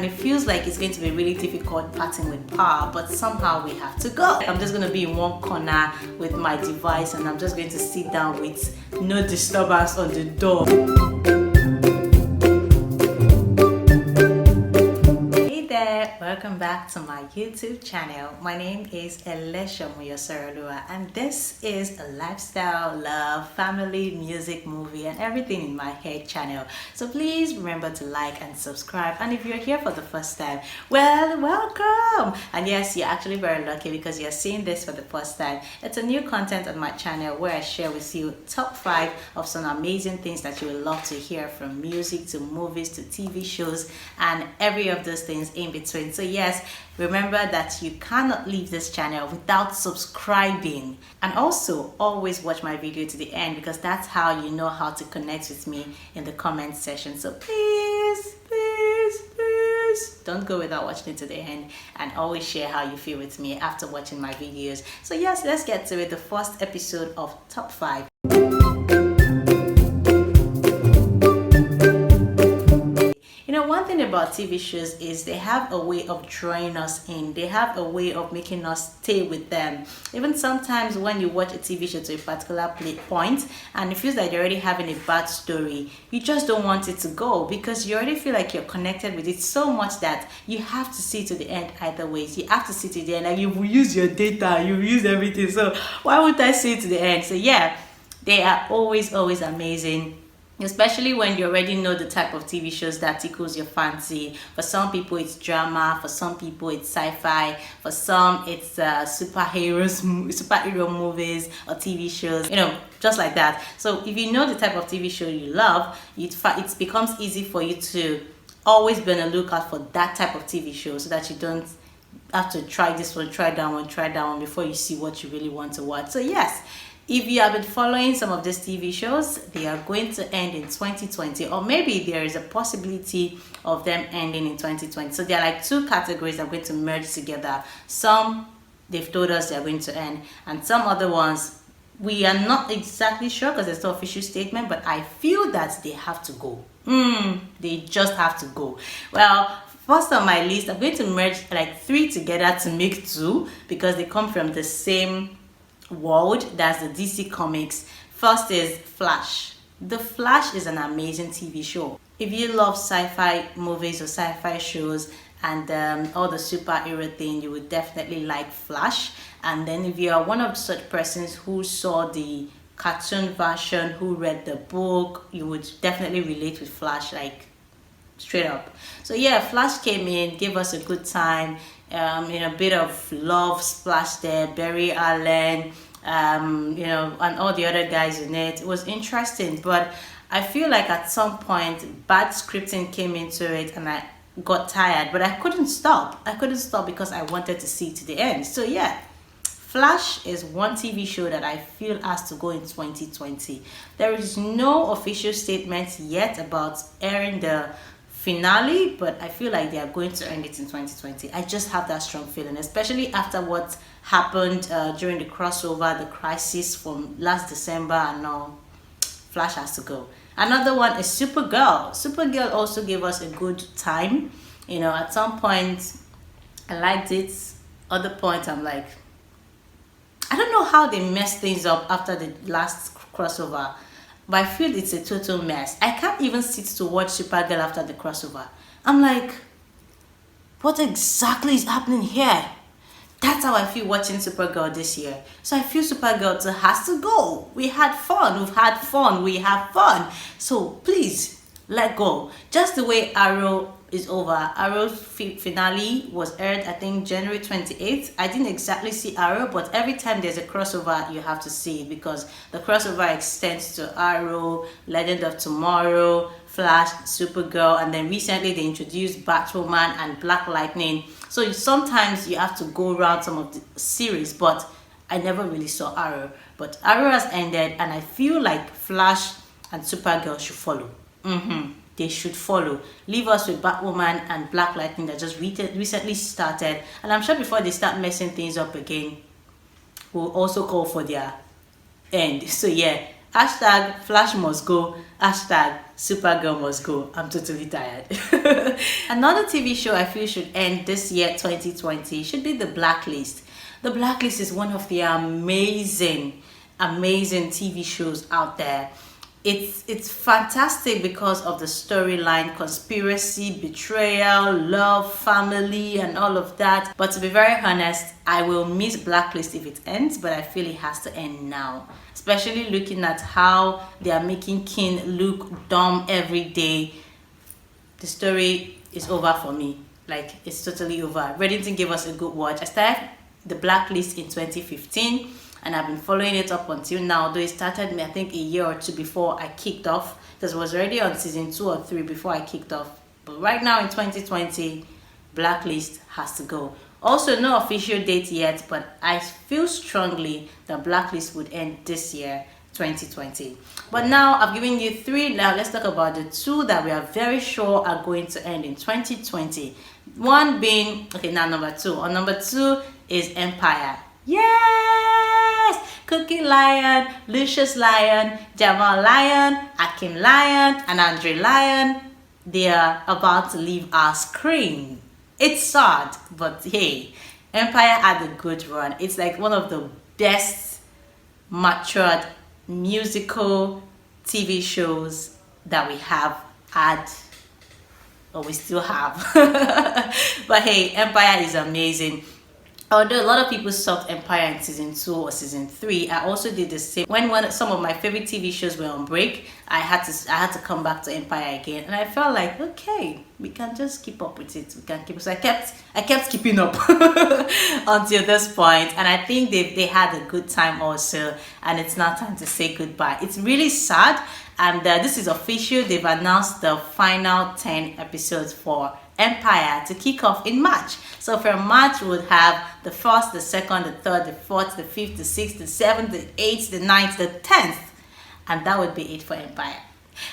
And it feels like it's going to be really difficult parting with power, but somehow we have to go. I'm just going to be in one corner with my device and I'm just going to sit down with no disturbance on the door. Welcome back to my YouTube channel. My name is Elesha Muyosorolua and this is a lifestyle, love, family, music, movie and everything in my head channel. So please remember to like and subscribe, and if you're here for the first time, well, welcome. And yes, you're actually very lucky because you're seeing this for the first time. It's a new content on my channel where I share with you top 5 of some amazing things that you will love to hear, from music to movies to TV shows and every of those things in between. So yes, remember that you cannot leave this channel without subscribing, and also always watch my video to the end because that's how you know how to connect with me in the comment section. So please don't go without watching it to the end, and always share how you feel with me after watching my videos. So yes, let's get to it. The first episode of Top 5. You know, one thing about TV shows is they have a way of drawing us in. They have a way of making us stay with them. Even sometimes when you watch a TV show to a particular point and it feels like you're already having a bad story, you just don't want it to go because you already feel like you're connected with it so much that you have to see to the end either ways. You have to see to the end. Like, you've used your data, you've used everything. So why would I see to the end? So yeah, they are always amazing. Especially when you already know the type of TV shows that tickles your fancy. For some people it's drama, for some people it's sci-fi, for some it's superhero movies or TV shows, you know, just like that. So if you know the type of TV show you love, it becomes easy for you to always be on the lookout for that type of TV show, so that you don't have to try this one, try that one before you see what you really want to watch. So yes, if you have been following some of these TV shows, they are going to end in 2020, or maybe there is a possibility of them ending in 2020. So there are like 2 categories that are going to merge together. Some they've told us they're going to end, and some other ones we are not exactly sure because there's no official statement, but I feel that they have to go. They just have to go. Well, first on my list, I'm going to merge like 3 together to make 2 because they come from the same world. That's the DC Comics. First is Flash. The Flash is an amazing TV show. If you love sci-fi movies or sci-fi shows and all the superhero thing, you would definitely like Flash. And then if you are one of such persons who saw the cartoon version, who read the book, you would definitely relate with Flash, like straight up. So yeah, Flash came in, gave us a good time. A bit of love splashed there, Barry Allen, and all the other guys in it. It was interesting, but I feel like at some point bad scripting came into it and I got tired, but I couldn't stop because I wanted to see to the end. So yeah, Flash is one TV show that I feel has to go in 2020. There is no official statement yet about airing the finale, but I feel like they are going to end it in 2020. I just have that strong feeling, especially after what happened during the crossover, the crisis from last December, and now Flash has to go. Another one is Supergirl. Supergirl also gave us a good time. You know, at some point I liked it, other point I'm like, I don't know how they messed things up after the last crossover, but I feel it's a total mess. I can't even sit to watch Supergirl after the crossover. I'm like, what exactly is happening here? That's how I feel watching Supergirl this year. So I feel Supergirl has to go. We had fun, we have fun. So please, let go. Just the way Arrow is over. Arrow's finale was aired, I think, January 28th. I didn't exactly see Arrow, but every time there's a crossover, you have to see it because the crossover extends to Arrow, Legend of Tomorrow, Flash, Supergirl, and then recently they introduced Batwoman and Black Lightning. So sometimes you have to go around some of the series, but I never really saw Arrow. But Arrow has ended, and I feel like Flash and Supergirl should follow. They should follow. Leave us with Batwoman and Black Lightning that just recently started, and I'm sure before they start messing things up again, we'll also call for their end. So yeah, Hashtag Flash must go. Hashtag Supergirl must go. I'm totally tired. Another TV show I feel should end this year, 2020, should be The Blacklist. The Blacklist is one of the amazing TV shows out there. It's fantastic because of the storyline, conspiracy, betrayal, love, family, and all of that. But to be very honest, I will miss Blacklist if it ends, but I feel it has to end now. Especially looking at how they are making King look dumb every day. The story is over for me. Like, it's totally over. Reddington gave us a good watch. I started The Blacklist in 2015. And I've been following it up until now, though it started me I think a year or two before I kicked off, because it was already on season 2 or 3 before I kicked off. But right now in 2020, Blacklist has to go. Also, no official date yet, but I feel strongly that Blacklist would end this year, 2020. But now I've given you 3. Now let's talk about the 2 that we are very sure are going to end in 2020. One being, okay, now number 2. On number 2 is Empire. Yes! Cookie Lion, Lucius Lion, Jamal Lion, Akim Lion, and Andre Lion. They are about to leave our screen. It's sad, but hey, Empire had a good run. It's like one of the best matured musical TV shows that we have had, or we still have. But hey, Empire is amazing. Although a lot of people sucked Empire in season 2 or season 3, I also did the same. When some of my favorite TV shows were on break, I had to come back to Empire again, and I felt like, okay, we can just keep up with it. We can keep. So I kept keeping up until this point, and I think they had a good time also. And it's now time to say goodbye. It's really sad, and this is official. They've announced the final 10 episodes for Empire to kick off in March. So from March, we would have the 1st, the 2nd, the 3rd, the 4th, the 5th, the 6th, the 7th, the 8th, the 9th, the 10th. And that would be it for Empire.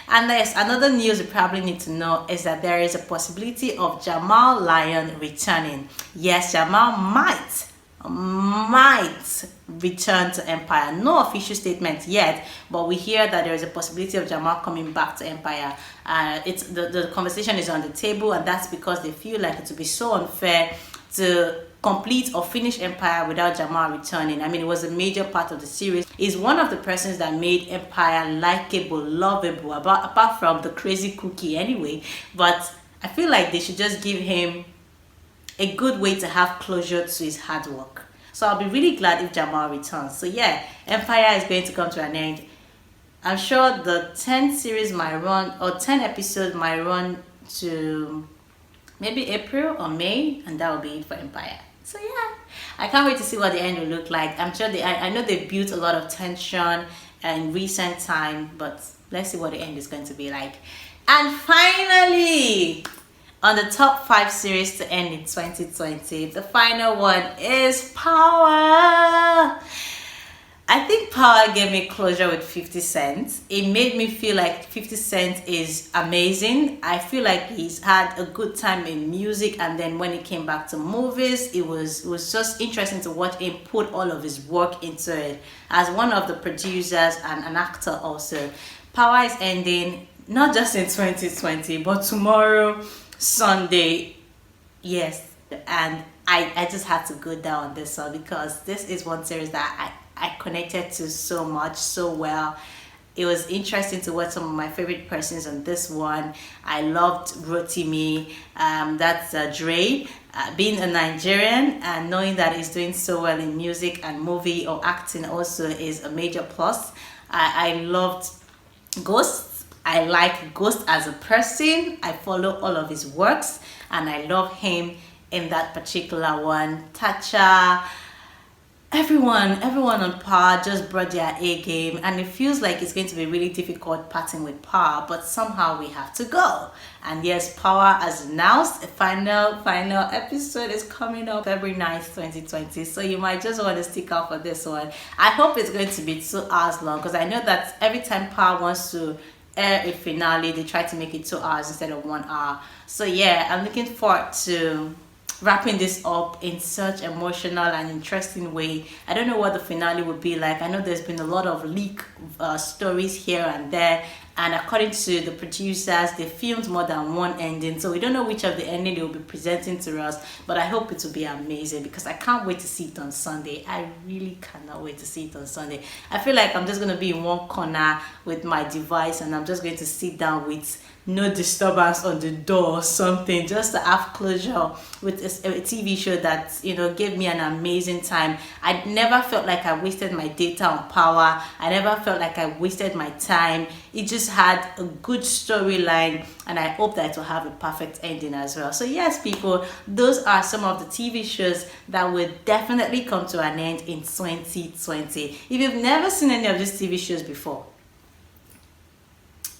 And there's another news you probably need to know is that there is a possibility of Jamal Lion returning. Yes, Jamal might return to Empire. No official statement yet, but we hear that there is a possibility of Jamal coming back to Empire. It's the conversation is on the table, and that's because they feel like it would be so unfair to complete or finish Empire without Jamal returning. I mean, it was a major part of the series. He's one of the persons that made Empire likable, lovable, apart from the crazy cookie anyway. But I feel like they should just give him a good way to have closure to his hard work. So I'll be really glad if Jamal returns. So yeah, Empire is going to come to an end. I'm sure the 10 series might run, or 10 episodes might run to maybe April or May, and that will be it for Empire. So yeah, I can't wait to see what the end will look like. I'm sure I know they've built a lot of tension in recent time, but let's see what the end is going to be like. And finally, on the top 5 series to end in 2020, the final one is Power. I think Power gave me closure with 50 Cent. It made me feel like 50 Cent is amazing. I feel like he's had a good time in music, and then when he came back to movies, it was just interesting to watch him put all of his work into it. As one of the producers and an actor also, Power is ending not just in 2020, but tomorrow, Sunday. Yes, and I just had to go down on this one because this is one series that I connected to so much, so well. It was interesting to watch some of my favorite persons on this one. I loved Rotimi, that's Dre, being a Nigerian and knowing that he's doing so well in music and movie or acting also is a major plus. I loved Ghost. I like Ghost as a person. I follow all of his works and I love him in that particular one. Tacha, everyone on Power just brought their A game, and it feels like it's going to be really difficult parting with Power, but somehow we have to go. And yes, Power has announced a final episode is coming up February 9th, 2020, so you might just want to stick out for this one. I hope it's going to be 2 hours long, because I know that every time Power wants to air a finale, they try to make it 2 hours instead of 1 hour. So yeah, I'm looking forward to wrapping this up in such emotional and interesting way. I don't know what the finale would be like. I know there's been a lot of leak stories here and there, and according to the producers, they filmed more than one ending, so we don't know which of the ending they will be presenting to us, but I hope it will be amazing because I can't wait to see it on Sunday. I really cannot wait to see it on Sunday. I feel like I'm just going to be in one corner with my device and I'm just going to sit down with no disturbance on the door or something, just to have closure with a TV show that, you know, gave me an amazing time. I never felt like I wasted my data on power. I never felt like I wasted my time. It just had a good storyline, and I hope that it will have a perfect ending as well. So yes, people, those are some of the TV shows that will definitely come to an end in 2020. If you've never seen any of these TV shows before,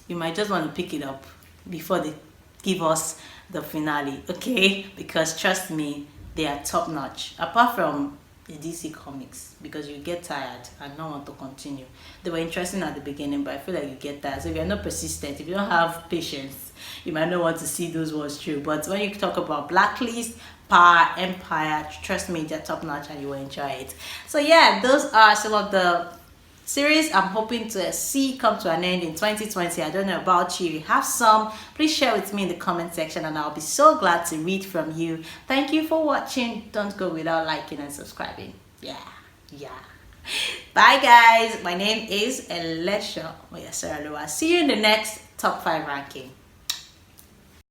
you might just want to pick it up before they give us the finale, okay? Because trust me, they are top notch. Apart from the DC comics, because you get tired and not want to continue. They were interesting at the beginning, but I feel like you get tired. So if you're not persistent, if you don't have patience, you might not want to see those ones through. But when you talk about Blacklist, Power, Empire, trust me, they're top notch and you will enjoy it. So yeah, those are some of the series I'm hoping to see come to an end in 2020. I don't know about you. If you have some, please share with me in the comment section and I'll be so glad to read from you. Thank you for watching. Don't go without liking and subscribing. Yeah. Bye guys. My name is Elisha. Oh yes, sir. See you in the next top 5 ranking.